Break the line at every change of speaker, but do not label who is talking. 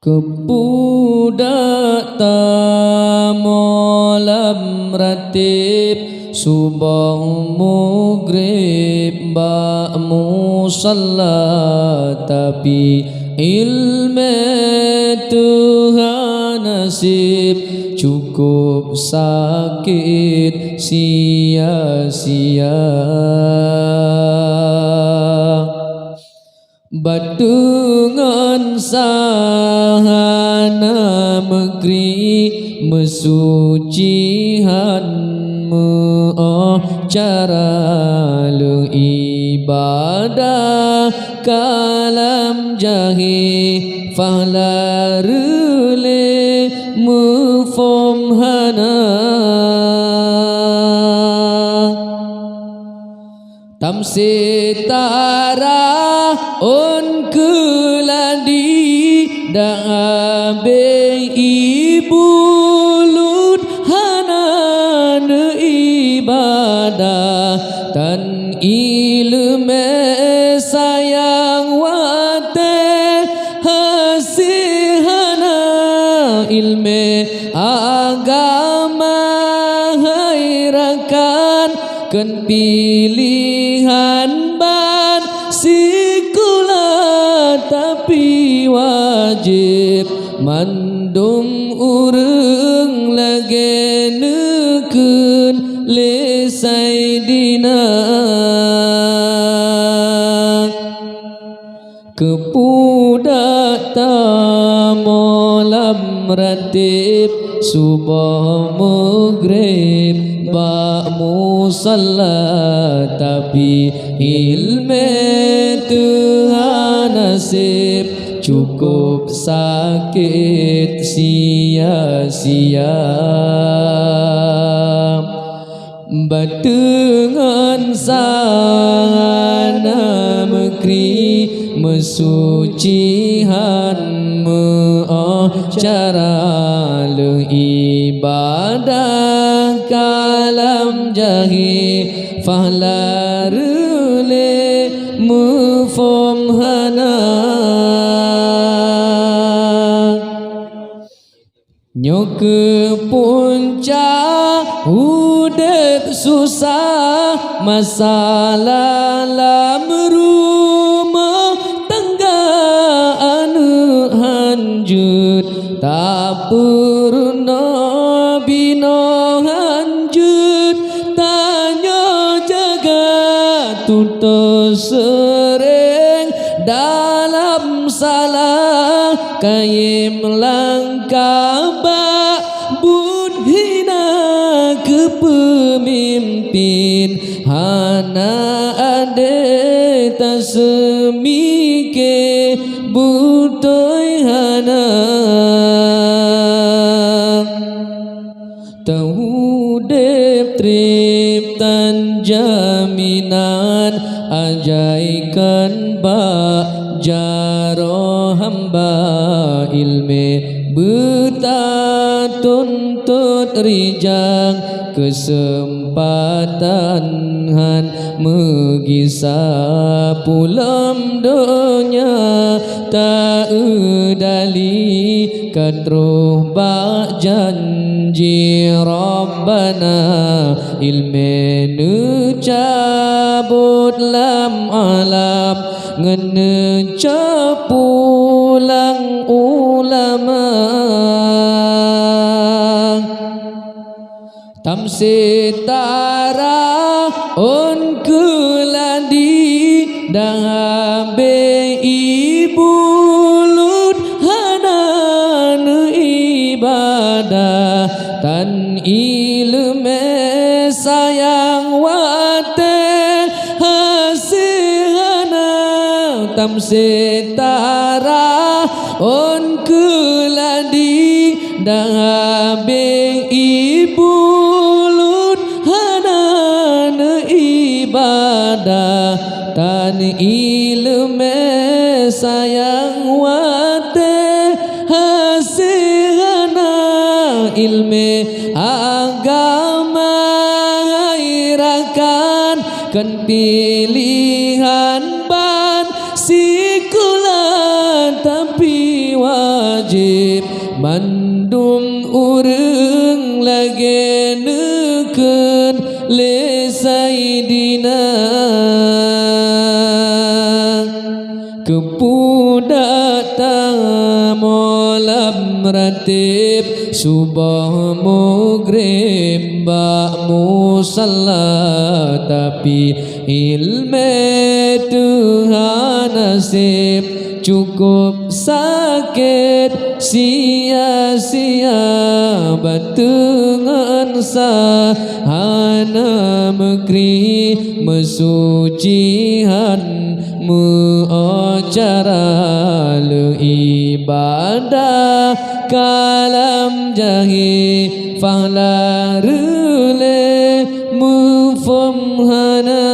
Kepudak tamolam ratib subuh maghrib ba musalla tapi ilmu Tuhan nasib cukup sakit sia-sia. Badungan sahana negeri mesucihan cara le ibadah kalam jahi fahlarule mufom hana tamsitara on keladi dabe ibulut hanan ibadah dan ilmu sayang wate hasihana ilmu agama hairakan kan pilihan ban sikula tapi wajib mandum urang lage nekeun lesai dina kepudak tamolam ratib subuh maghrib ba musalla tapi ilmu Tuhan nasib cukup sakit sia-sia. Badengan sana negeri mesucihan cara le ibadah kalam jahi fahlarule mufom hana nyok puncak udep susah masalah lam rumah tangga anu hanjut tak purna bino hanjut tanya jaga tutus sering dalam salah kayem langkah bak budhina kepemimpin hana ade tasemike butoy hana tahudep triptan jaminan ajaikan ba jaro hamba ilme betatuntut rijang kesempatan han megisa pulam donya tak udali kadruh bak janji Rabbana ilme nu cabut lam alam ngene capulang ulama tamsitara on keladi dabe ibulut hanan ibadah tan ilmu sayang wate hasihana tamsitara on keladi dabe ibulut hanan ibadah tan ilmu sayang wate hasihana ilmu agama irakan kan pilihan ban sikula tapi wajib mandum urang lagi neukeun le saidina kepudata molam ratib subah maghrib ba musalla tapi ilmu Tuhan nasib cukup sakit sia-sia batengan sahana mekri mesucihan acara le ibadah kalam jahi fahla rule mufam hana